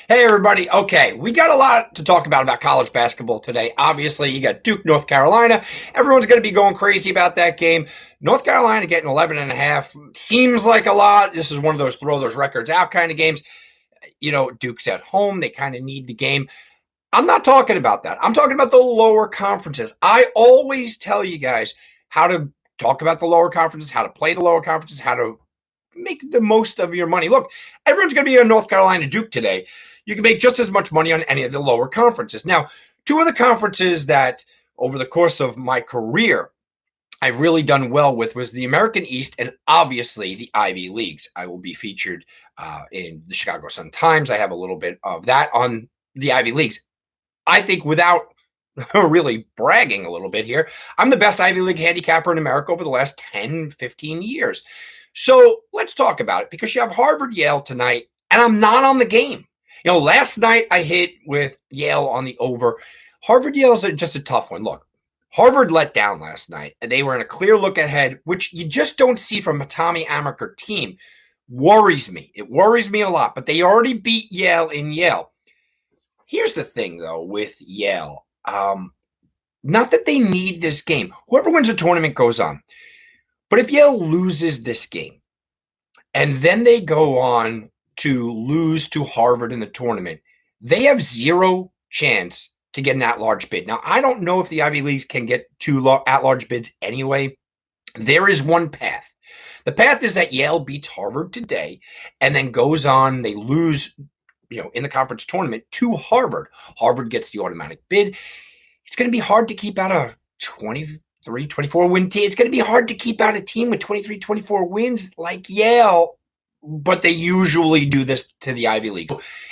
Hey, everybody. Okay, we got a lot to talk about college basketball today. Obviously, you got Duke, North Carolina. Everyone's going to be going crazy about that game. North Carolina getting 11 and a half seems like a lot. This is one of those throw those records out kind of games. Duke's at home. They kind of need the game. I'm not talking about that. I'm talking about the lower conferences. I always tell you guys how to talk about the lower conferences, how to play the lower conferences, how to make the most of your money. Look, everyone's going to be on North Carolina Duke today. You can make just as much money on any of the lower conferences. Now, two of the conferences that over the course of my career I've really done well with was the American East and obviously the Ivy Leagues. I will be featured in the Chicago Sun-Times. I have a little bit of that on the Ivy Leagues. I think without really bragging a little bit here, I'm the best Ivy League handicapper in America over the last 10, 15 years. So let's talk about it because you have Harvard Yale tonight, and I'm not on the game. Last night I hit with Yale on the over. Harvard Yale is just a tough one. Look, Harvard let down last night, and they were in a clear look ahead, which you just don't see from a Tommy Amaker team. Worries me. It worries me a lot, but they already beat Yale in Yale. Here's the thing, though, with Yale. Not that they need this game. Whoever wins the tournament goes on. But if Yale loses this game and then they go on to lose to Harvard in the tournament, they have zero chance to get an at-large bid. Now, I don't know if the Ivy Leagues can get two at-large bids anyway. There is one path. The path is that Yale beats Harvard today and then goes on, they lose in the conference tournament to Harvard. Harvard gets the automatic bid. It's going to be hard to keep out a 23, 24 win team. It's going to be hard to keep out a team with 23, 24 wins like Yale, but they usually do this to the Ivy League.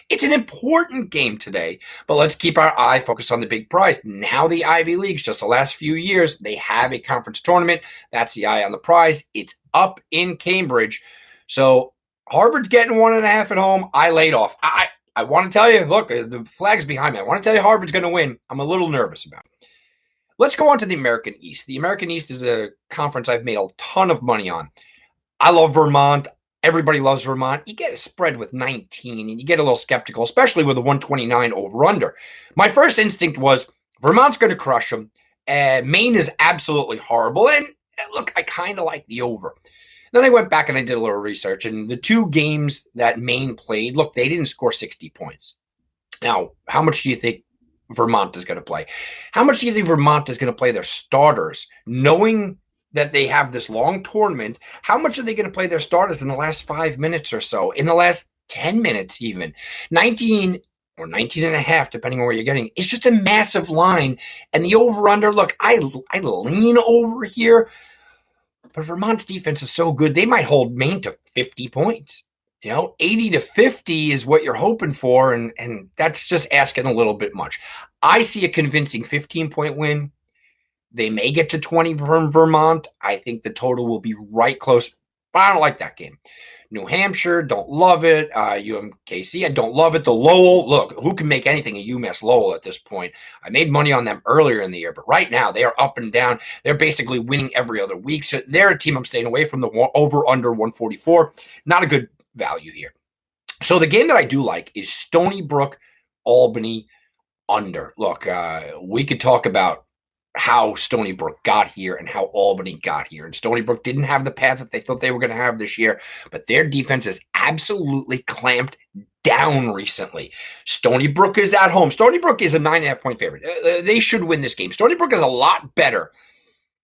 It's an important game today, but let's keep our eye focused on the big prize. Now the Ivy Leagues, just the last few years, they have a conference tournament. That's the eye on the prize. It's up in Cambridge. So Harvard's getting 1.5 at home. I laid off. I want to tell you, look, the flag's behind me. I want to tell you Harvard's going to win. I'm a little nervous about it. Let's go on to the American East. The American East is a conference I've made a ton of money on. I love Vermont. Everybody loves Vermont. You get a spread with 19, and you get a little skeptical, especially with a 129 over-under. My first instinct was Vermont's going to crush them. Maine is absolutely horrible. And look, I kind of like the over. Then I went back and I did a little research, and the two games that Maine played, look, they didn't score 60 points. Now, how much do you think Vermont is going to play? How much do you think Vermont is going to play their starters, knowing that they have this long tournament? How much are they going to play their starters in the last 5 minutes or so, in the last 10 minutes even? 19 or 19 and a half, depending on where you're getting. It's just a massive line. And the over-under, look, I lean over here. But Vermont's defense is so good, they might hold Maine to 50 points. 80 to 50 is what you're hoping for, and that's just asking a little bit much. I see a convincing 15-point win. They may get to 20 from Vermont. I think the total will be right close, but I don't like that game. New Hampshire, don't love it. UMKC, I don't love it. The Lowell, look, who can make anything a UMass Lowell at this point? I made money on them earlier in the year, but right now they are up and down. They're basically winning every other week. So they're a team I'm staying away from. The over-under 144. Not a good value here. So the game that I do like is Stony Brook, Albany under. Look, we could talk about how Stony Brook got here and how Albany got here. And Stony Brook didn't have the path that they thought they were going to have this year, but their defense is absolutely clamped down recently. Stony Brook is at home. Stony Brook is a 9.5-point favorite. They should win this game. Stony Brook is a lot better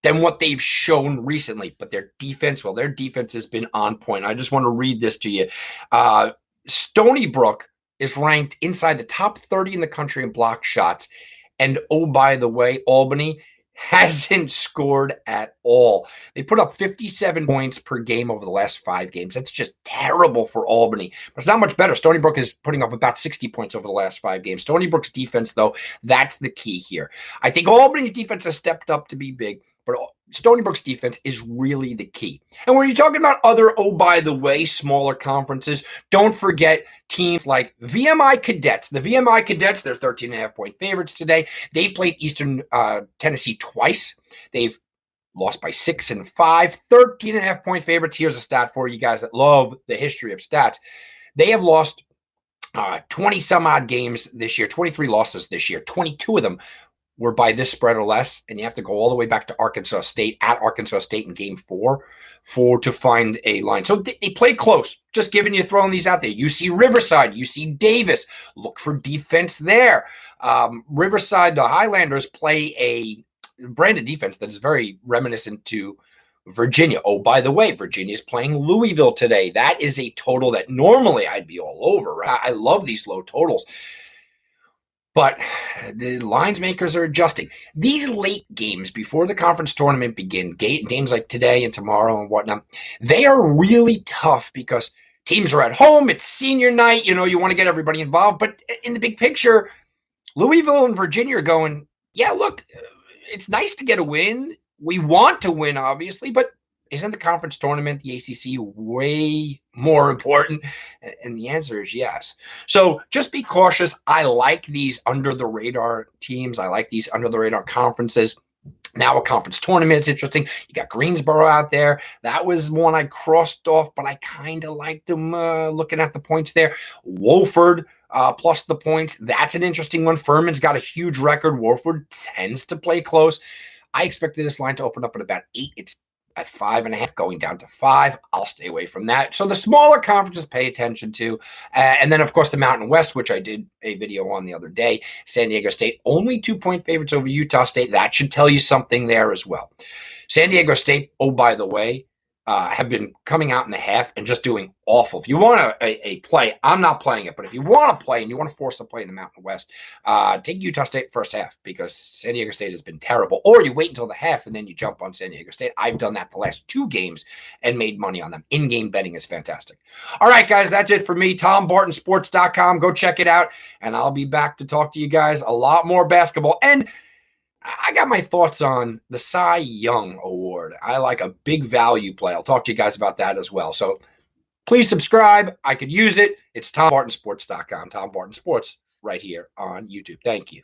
than what they've shown recently, but their defense has been on point. I just want to read this to you. Stony Brook is ranked inside the top 30 in the country in block shots. And oh, by the way, Albany hasn't scored at all. They put up 57 points per game over the last 5 games. That's just terrible for Albany. But it's not much better. Stony Brook is putting up about 60 points over the last 5 games. Stony Brook's defense, though, that's the key here. I think Albany's defense has stepped up to be big, but Stony Brook's defense is really the key. And when you're talking about other, oh, by the way, smaller conferences, don't forget teams like VMI Cadets. The VMI Cadets, they're 13.5-point favorites today. They've played Eastern Tennessee twice. They've lost by 6 and 5, 13.5-point favorites. Here's a stat for you guys that love the history of stats. They have lost 20 some odd games this year, 23 losses this year, 22 of them were by this spread or less, and you have to go all the way back to Arkansas State at Arkansas State in Game 4 to find a line. So they play close. Just giving you, throwing these out there. You see Riverside, you see Davis. Look for defense there. Riverside, the Highlanders play a brand of defense that is very reminiscent to Virginia. Oh, by the way, Virginia is playing Louisville today. That is a total that normally I'd be all over. Right? I love these low totals. But the lines makers are adjusting. These late games before the conference tournament begin, games like today and tomorrow and whatnot, they are really tough because teams are at home. It's senior night. You want to get everybody involved. But in the big picture, Louisville and Virginia are going, yeah, look, it's nice to get a win. We want to win, obviously, but isn't the conference tournament, the ACC, way more important? And the answer is yes. So just be cautious. I like these under-the-radar teams. I like these under-the-radar conferences. Now a conference tournament is interesting. You got Greensboro out there. That was one I crossed off, but I kind of liked them looking at the points there. Wofford plus the points. That's an interesting one. Furman's got a huge record. Wofford tends to play close. I expected this line to open up at about 8. It's at 5.5, going down to 5. I'll stay away from that. So the smaller conferences pay attention to. And then, of course, the Mountain West, which I did a video on the other day. San Diego State, only 2-point favorites over Utah State. That should tell you something there as well. San Diego State, oh, by the way, have been coming out in the half and just doing awful. If you want a play, I'm not playing it, but if you want to play and you want to force a play in the Mountain West, take Utah State first half because San Diego State has been terrible. Or you wait until the half and then you jump on San Diego State. I've done that the last 2 games and made money on them. In-game betting is fantastic. All right, guys, that's it for me. TomBartonSports.com. Go check it out, and I'll be back to talk to you guys a lot more basketball. And I got my thoughts on the Cy Young Award. I like a big value play. I'll talk to you guys about that as well. So please subscribe. I could use it. It's TomBartonSports.com. Tom Barton Sports right here on YouTube. Thank you.